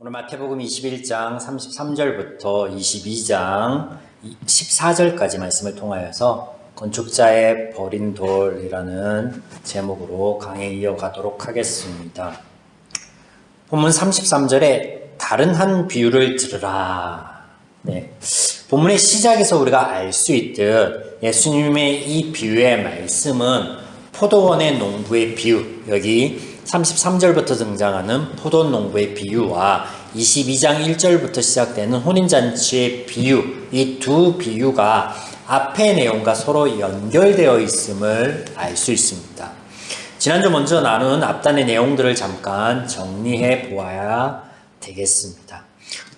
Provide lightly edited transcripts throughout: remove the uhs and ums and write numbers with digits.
오늘 마태복음 21장 33절부터 22장 14절까지 말씀을 통하여서 건축자의 버린 돌이라는 제목으로 강해 이어가도록 하겠습니다. 본문 33절에 다른 한 비유를 들으라. 본문의 시작에서 우리가 알 수 있듯 예수님의 이 비유의 말씀은 포도원의 농부의 비유, 여기 33절부터 등장하는 포도원 농부의 비유와 22장 1절부터 시작되는 혼인잔치의 비유, 이 두 비유가 앞의 내용과 서로 연결되어 있음을 알 수 있습니다. 지난주 먼저 나눈 앞단의 내용들을 잠깐 정리해 보아야 되겠습니다.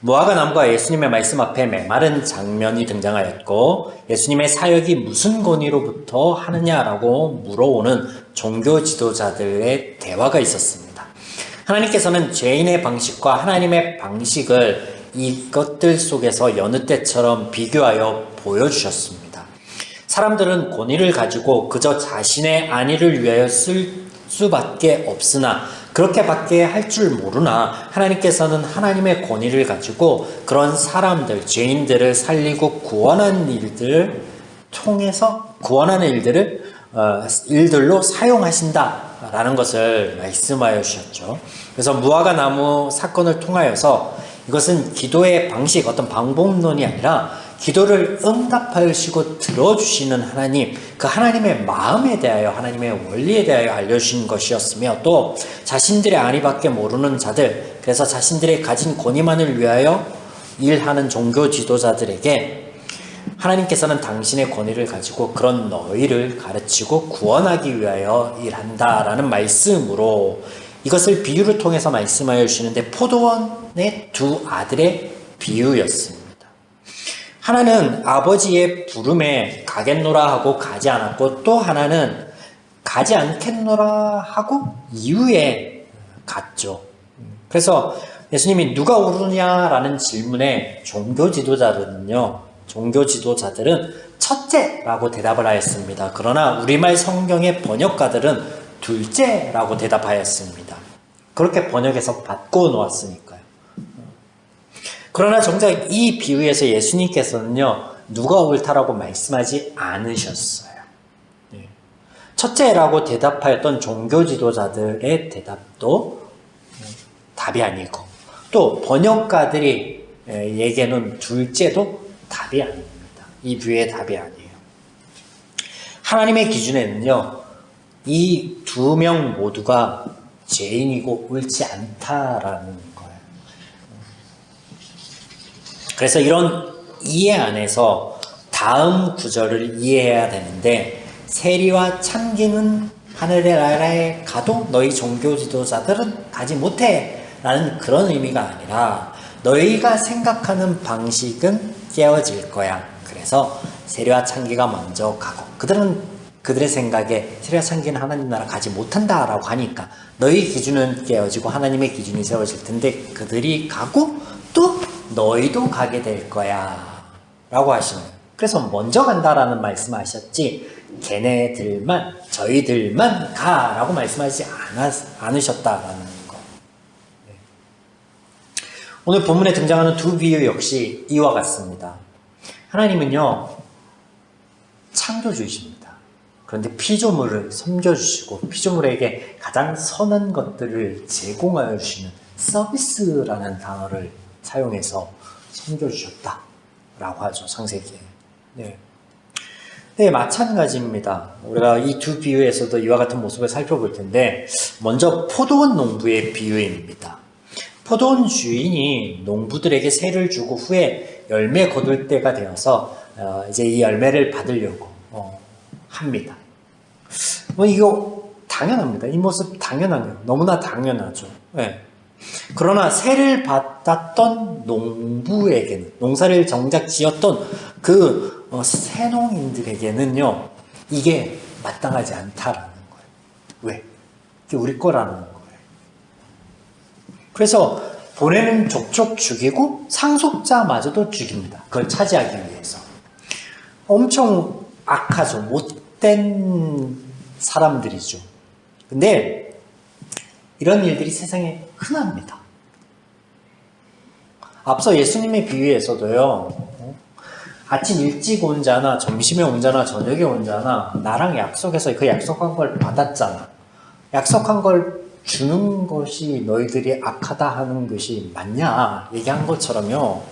무화과 나무가 예수님의 말씀 앞에 메마른 장면이 등장하였고, 예수님의 사역이 무슨 권위로부터 하느냐라고 물어오는 종교 지도자들의 대화가 있었습니다. 하나님께서는 죄인의 방식과 하나님의 방식을 이것들 속에서 여느 때처럼 비교하여 보여주셨습니다. 사람들은 권위를 가지고 그저 자신의 안위를 위하여 쓸 수밖에 없으나 그렇게밖에 할 줄 모르나 하나님께서는 하나님의 권위를 가지고 그런 사람들, 죄인들을 살리고 구원하는 일들을 통해서 일들로 사용하신다라는 것을 말씀하여 주셨죠. 그래서 무화과 나무 사건을 통하여서 이것은 기도의 방식, 어떤 방법론이 아니라 기도를 응답하시고 들어주시는 하나님, 그 하나님의 마음에 대하여, 하나님의 원리에 대하여 알려주신 것이었으며, 또 자신들의 안위밖에 모르는 자들, 그래서 자신들의 가진 권위만을 위하여 일하는 종교 지도자들에게 하나님께서는 당신의 권위를 가지고 그런 너희를 가르치고 구원하기 위하여 일한다라는 말씀으로 이것을 비유를 통해서 말씀하여 주시는데, 포도원의 두 아들의 비유였습니다. 하나는 아버지의 부름에 가겠노라 하고 가지 않았고, 또 하나는 가지 않겠노라 하고 이후에 갔죠. 그래서 예수님이 누가 오르냐라는 질문에 종교 지도자들은 첫째라고 대답을 하였습니다. 그러나 우리말 성경의 번역가들은 둘째라고 대답하였습니다. 그렇게 번역해서 바꿔 놓았으니까요. 그러나 정작 이 비유에서 예수님께서는요, 누가 옳다라고 말씀하지 않으셨어요. 첫째라고 대답하였던 종교 지도자들의 대답도 답이 아니고, 또 번역가들이 얘기해놓은 둘째도 답이 아닙니다. 이 비유의 답이 아니에요. 하나님의 기준에는요, 이 두 명 모두가 죄인이고 옳지 않다라는 거예요. 그래서 이런 이해 안에서 다음 구절을 이해해야 되는데, 세리와 창기는 하늘의 나라에 가도 너희 종교 지도자들은 가지 못해 라는 그런 의미가 아니라, 너희가 생각하는 방식은 깨어질 거야. 그래서 세리와 창기가 먼저 가고, 그들의 생각에 세리와 창기는 하나님 나라 가지 못한다 라고 하니까 너희 기준은 깨어지고 하나님의 기준이 세워질 텐데, 그들이 가고 또 너희도 가게 될 거야 라고 하시는 거예요. 그래서 먼저 간다라는 말씀하셨지, 걔네들만, 저희들만 가라고 말씀하지 않으셨다라는 거. 오늘 본문에 등장하는 두 비유 역시 이와 같습니다. 하나님은요, 창조주이십니다. 그런데 피조물을 섬겨주시고 피조물에게 가장 선한 것들을 제공하여 주시는 서비스라는 단어를 사용해서 섬겨주셨다라고 하죠, 창세기에. 네, 마찬가지입니다. 우리가 이 두 비유에서도 이와 같은 모습을 살펴볼 텐데, 먼저 포도원 농부의 비유입니다. 포도원 주인이 농부들에게 세를 주고 후에 열매 거둘 때가 되어서 이제 이 열매를 받으려고 합니다. 이거 당연합니다. 이 모습 당연하네요. 너무나 당연하죠. 그러나 세를 받았던 농부에게는, 농사를 정작 지었던 그 새농인들에게는요, 이게 마땅하지 않다라는 거예요. 왜? 이게 우리 거라는 거예요. 그래서 보내는 족족 죽이고 상속자마저도 죽입니다. 그걸 차지하기 위해서. 엄청 악하죠. 못된 사람들이죠. 근데 이런 일들이 세상에 흔합니다. 앞서 예수님의 비유에서도요, 아침 일찍 온 자나 점심에 온 자나 저녁에 온 자나 나랑 약속해서 그 약속한 걸 받았잖아. 약속한 걸 주는 것이 너희들이 악하다 하는 것이 맞냐 얘기한 것처럼요.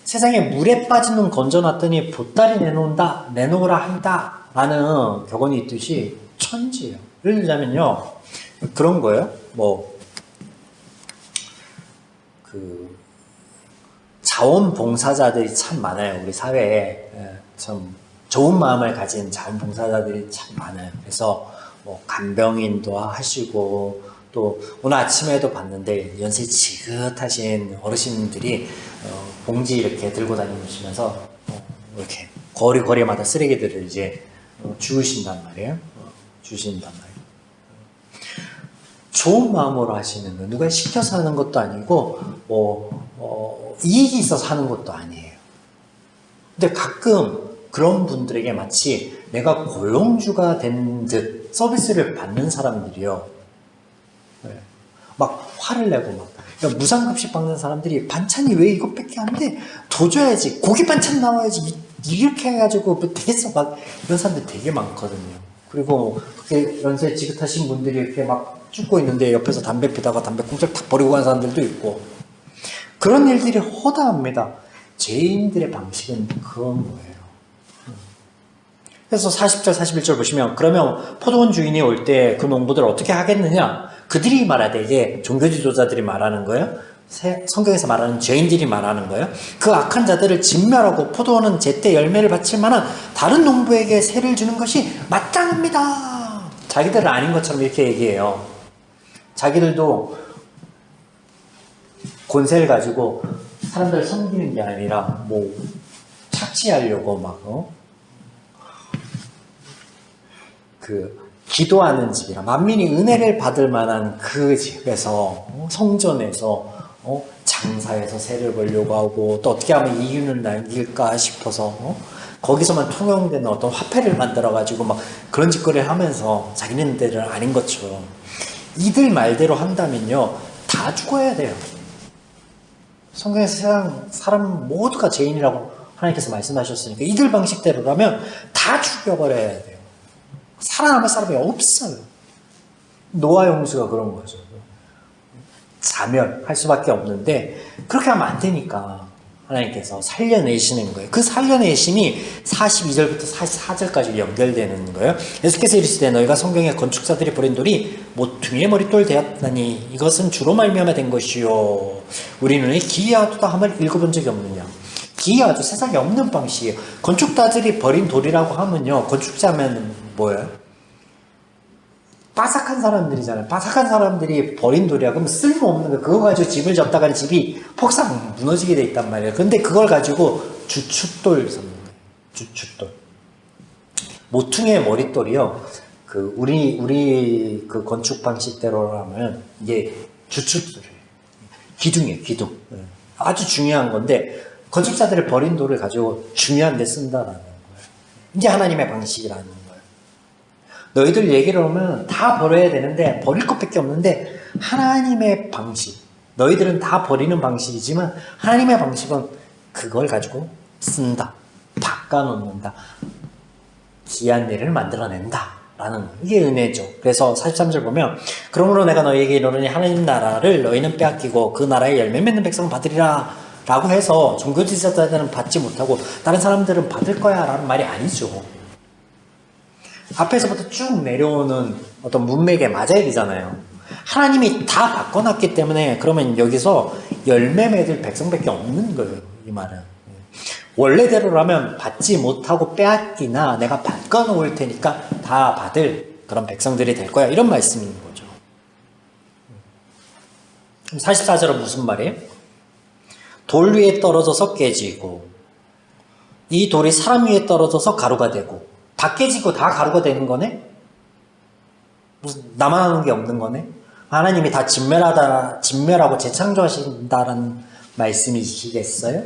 세상에 물에 빠진 놈 건져놨더니 보따리 내놓으라 한다 라는 격언이 있듯이 천지예요. 예를 들자면요, 그런 거예요. 자원봉사자들이 참 많아요. 우리 사회에 참 좋은 마음을 가진 자원봉사자들이 참 많아요. 그래서 간병인도 하시고, 또 오늘 아침에도 봤는데 연세 지긋하신 어르신들이 봉지 이렇게 들고 다니시면서 이렇게 거리마다 쓰레기들을 이제 주우신단 말이에요. 주신단 말이에요. 좋은 마음으로 하시는 거, 누가 시켜서 하는 것도 아니고 이익이 있어서 하는 것도 아니에요. 근데 가끔 그런 분들에게 마치 내가 고용주가 된 듯 서비스를 받는 사람들이요, 막 화를 내고 막, 그러니까 무상급식 받는 사람들이 반찬이 왜 이것밖에 안 돼? 더 줘야지, 고기 반찬 나와야지, 이렇게 해가지고 뭐 되겠어, 막 이런 사람들 되게 많거든요. 그리고 그렇게 연세 지긋하신 분들이 이렇게 막 죽고 있는데 옆에서 담배 피다가 담배 꽁초를 탁 버리고 간 사람들도 있고, 그런 일들이 허다합니다. 죄인들의 방식은 그런 거예요. 그래서 40절 41절 보시면, 그러면 포도원 주인이 올 때 그 농부들 어떻게 하겠느냐? 그들이 말하되, 이게 종교 지도자들이 말하는 거예요. 성경에서 말하는 죄인들이 말하는 거예요. 그 악한 자들을 진멸하고 포도원은 제때 열매를 바칠 만한 다른 농부에게 세를 주는 것이 마땅합니다. 자기들은 아닌 것처럼 이렇게 얘기해요. 자기들도 권세를 가지고 사람들을 섬기는 게 아니라 착취하려고 막 기도하는 집이라, 만민이 은혜를 받을 만한 그 집에서, 성전에서 장사해서 세를 벌려고 하고, 또 어떻게 하면 이윤을 남길까 싶어서 거기서만 통용되는 어떤 화폐를 만들어 가지고 막 그런 짓거리를 하면서 자기네들은 아닌 것처럼, 이들 말대로 한다면요 다 죽어야 돼요. 성경에서 세상 사람 모두가 죄인이라고 하나님께서 말씀하셨으니까 이들 방식대로라면 다 죽여버려야 돼요. 살아남을 사람이 없어요. 노아 홍수가 그런 거죠. 자멸할 수밖에 없는데, 그렇게 하면 안 되니까 하나님께서 살려내시는 거예요. 그 살려내심이 42절부터 44절까지 연결되는 거예요. 예수께서 이르시되, 너희가 성경에 건축자들이 버린 돌이 모퉁이의 머릿돌 되었다니 이것은 주로 말미암아 된 것이요 우리 눈에 기이하도다 함을 읽어본 적이 없느냐. 기이하죠. 세상에 없는 방식이에요. 건축자들이 버린 돌이라고 하면요, 건축자면 뭐예요? 빠삭한 사람들이잖아요. 빠삭한 사람들이 버린 돌이야. 그럼 쓸모없는 거, 그거 가지고 집을 졌다가 집이 폭삭 무너지게 돼 있단 말이에요. 근데 그걸 가지고 주춧돌 삼는 거예요. 주춧돌. 모퉁이의 머릿돌이요, 우리 그 건축 방식대로 하면 이게 주춧돌이에요. 기둥이에요, 기둥. 아주 중요한 건데, 건축자들이 버린 돌을 가지고 중요한 데 쓴다라는 거예요. 이게 하나님의 방식이라는 거예요. 너희들 얘기를 하면 다 버려야 되는데, 버릴 것밖에 없는데, 하나님의 방식, 너희들은 다 버리는 방식이지만 하나님의 방식은 그걸 가지고 쓴다, 바꿔놓는다, 귀한 일을 만들어낸다 라는, 이게 은혜죠. 그래서 43절 보면, 그러므로 내가 너희에게 이르노니 하나님 나라를 너희는 빼앗기고 그 나라의 열매 맺는 백성을 받으리라 라고 해서 종교 지도자들은 받지 못하고 다른 사람들은 받을 거야 라는 말이 아니죠. 앞에서부터 쭉 내려오는 어떤 문맥에 맞아야 되잖아요. 하나님이 다 바꿔놨기 때문에, 그러면 여기서 열매 맺을 백성밖에 없는 거예요, 이 말은. 원래대로라면 받지 못하고 빼앗기나 내가 바꿔놓을 테니까 다 받을 그런 백성들이 될 거야, 이런 말씀인 거죠. 44절은 무슨 말이에요? 돌 위에 떨어져서 깨지고, 이 돌이 사람 위에 떨어져서 가루가 되고, 다 깨지고 다 가루가 되는 거네? 무슨 나만 하는 게 없는 거네? 하나님이 다 진멸하고 재창조하신다는 말씀이시겠어요?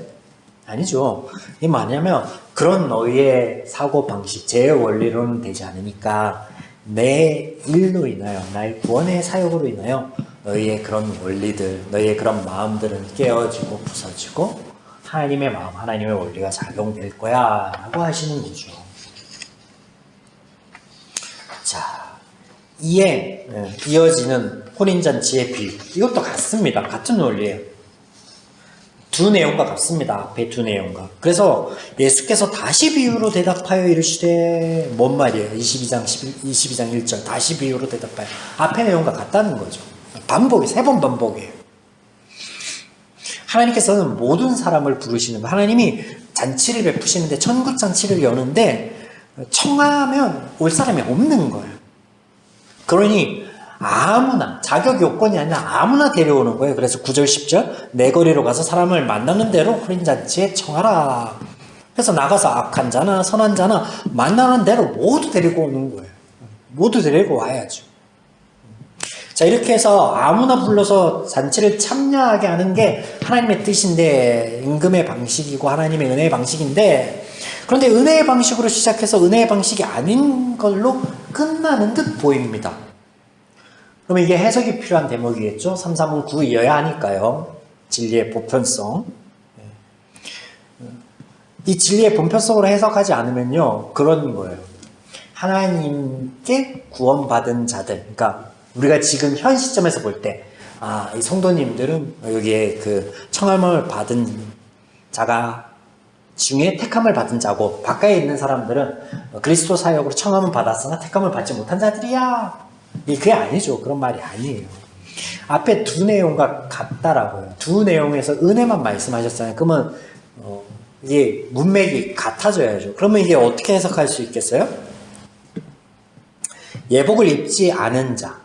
아니죠. 이게 뭐냐면, 그런 너희의 사고방식, 제 원리로는 되지 않으니까 내 일로 인하여, 나의 구원의 사역으로 인하여 너희의 그런 원리들, 너희의 그런 마음들은 깨어지고 부서지고 하나님의 마음, 하나님의 원리가 작용될 거야 라고 하시는 거죠. 자, 이에 이어지는 혼인잔치의 비유, 이것도 같습니다. 같은 원리예요. 두 내용과 같습니다. 앞에 두 내용과. 그래서 예수께서 다시 비유로 대답하여 이르시되, 뭔 말이에요? 22장 1절 다시 비유로 대답하여. 앞에 내용과 같다는 거죠. 반복이, 세 번 반복이에요. 하나님께서는 모든 사람을 부르시는 거, 하나님이 잔치를 베푸시는데, 천국 잔치를 여는데 청하면 올 사람이 없는 거예요. 그러니 아무나, 자격 요건이 아니라 아무나 데려오는 거예요. 그래서 9절 10절 내 거리로 가서 사람을 만나는 대로 혼인잔치에 청하라. 그래서 나가서 악한 자나 선한 자나 만나는 대로 모두 데리고 오는 거예요. 모두 데리고 와야죠. 자, 이렇게 해서 아무나 불러서 잔치를 참여하게 하는 게 하나님의 뜻인데, 임금의 방식이고 하나님의 은혜의 방식인데, 그런데 은혜의 방식으로 시작해서 은혜의 방식이 아닌 걸로 끝나는 듯 보입니다. 그러면 이게 해석이 필요한 대목이겠죠? 3, 4문 9이어야 하니까요. 진리의 보편성. 이 진리의 보편성으로 해석하지 않으면요, 그런 거예요. 하나님께 구원받은 자들, 그러니까 우리가 지금 현 시점에서 볼 때, 이 성도님들은 여기에 그 청함을 받은 자가 중에 택함을 받은 자고, 바깥에 있는 사람들은 그리스도 사역으로 청함을 받았으나 택함을 받지 못한 자들이야. 그게 아니죠. 그런 말이 아니에요. 앞에 두 내용과 같다라고요. 두 내용에서 은혜만 말씀하셨잖아요. 그러면 이게 문맥이 같아져야죠. 그러면 이게 어떻게 해석할 수 있겠어요? 예복을 입지 않은 자,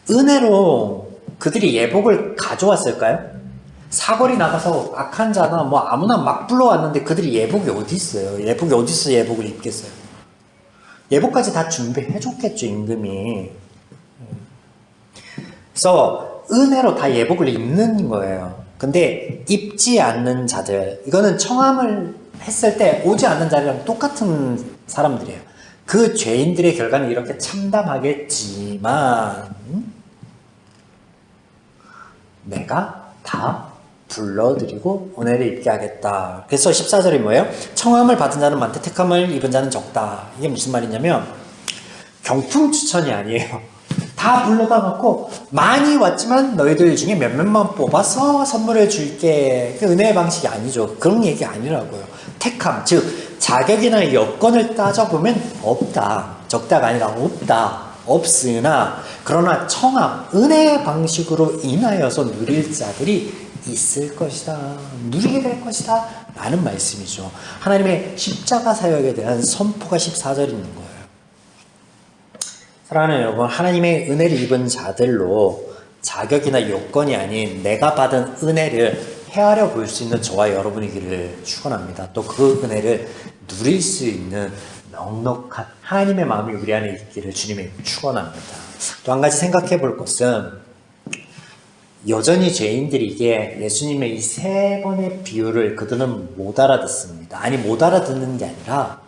은혜로 그들이 예복을 가져왔을까요? 사거리 나가서 악한 자나 뭐 아무나 막 불러왔는데 그들이 예복이 어디 있어요? 예복이 어디 있어 예복을 입겠어요? 예복까지 다 준비해 줬겠죠, 임금이. 그래서 은혜로 다 예복을 입는 거예요. 근데 입지 않는 자들, 이거는 청함을 했을 때 오지 않는 자들이랑 똑같은 사람들이에요. 그 죄인들의 결과는 이렇게 참담하겠지만 내가 다 불러드리고 은혜를 입게 하겠다. 그래서 14절이 뭐예요? 청함을 받은 자는 많되 택함을 입은 자는 적다. 이게 무슨 말이냐면 경품 추천이 아니에요. 다 불러다 놓고 많이 왔지만 너희들 중에 몇몇만 뽑아서 선물을 줄게. 그 은혜의 방식이 아니죠. 그런 얘기 아니라고요. 택함, 즉 자격이나 여건을 따져보면 없다. 적다가 아니라 없다. 없으나 그러나 청함, 은혜의 방식으로 인하여서 누릴 자들이 있을 것이다. 누리게 될 것이다. 라는 말씀이죠. 하나님의 십자가 사역에 대한 선포가 14절에 있는 거예요. 사랑하는 여러분, 하나님의 은혜를 입은 자들로 자격이나 요건이 아닌 내가 받은 은혜를 헤아려 볼 수 있는 저와 여러분이기를 축원합니다. 또 그 은혜를 누릴 수 있는 넉넉한 하나님의 마음이 우리 안에 있기를 주님의 축원합니다. 또 한 가지 생각해 볼 것은 여전히 죄인들이 이게 예수님의 이 세 번의 비유를 그들은 못 알아듣습니다. 아니 못 알아듣는 게 아니라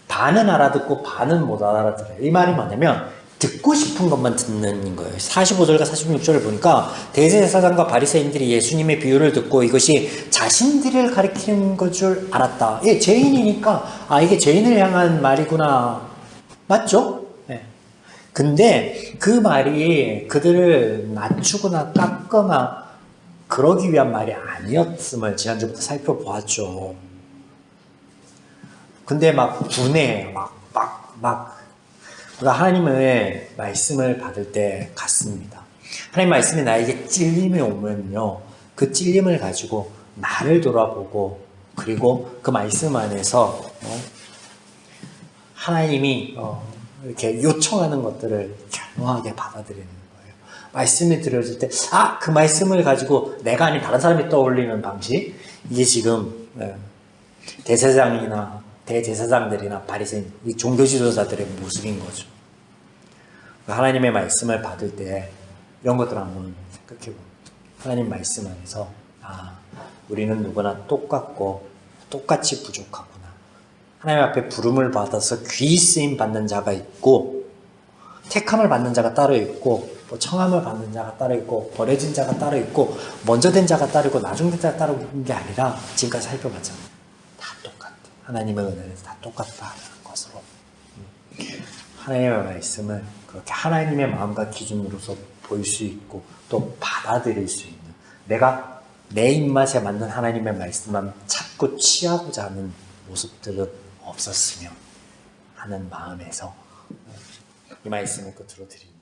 반은 알아듣고 반은 못 알아들어요. 이 말이 뭐냐면 듣고 싶은 것만 듣는 거예요. 45절과 46절을 보니까 대제사장과 바리새인들이 예수님의 비유를 듣고 이것이 자신들을 가리키는 것 줄 알았다. 예, 죄인이니까 이게 죄인을 향한 말이구나. 맞죠? 네. 근데 그 말이 그들을 낮추거나 깎거나 그러기 위한 말이 아니었음을 지난주부터 살펴보았죠. 근데 막 분해, 우리가 하나님의 말씀을 받을 때 같습니다. 하나님 말씀이 나에게 찔림이 오면요, 그 찔림을 가지고 나를 돌아보고 그리고 그 말씀 안에서 하나님이 이렇게 요청하는 것들을 겸허하게 받아들이는 거예요. 말씀이 들려질 때 그 말씀을 가지고 내가 아닌 다른 사람이 떠올리는 방식, 이게 지금 대제사장이나 대제사장들이나 바리새인, 이 종교 지도자들의 모습인 거죠. 하나님의 말씀을 받을 때 이런 것들을 한번 생각해 봅니다. 하나님 말씀 안에서 우리는 누구나 똑같고 똑같이 부족하구나. 하나님 앞에 부름을 받아서 귀 쓰임 받는 자가 있고 택함을 받는 자가 따로 있고 뭐 청함을 받는 자가 따로 있고 버려진 자가 따로 있고 먼저 된 자가 따로 있고 나중 된 자가 따로 있는 게 아니라 지금까지 살펴봤잖아요. 다 똑같아. 하나님의 은혜는 다 똑같다는 것으로 하나님의 말씀을 그렇게 하나님의 마음과 기준으로서 볼 수 있고 또 받아들일 수 있는, 내가 내 입맛에 맞는 하나님의 말씀만 찾고 취하고자 하는 모습들은 없었으면 하는 마음에서 이 말씀을 끝으로 드립니다.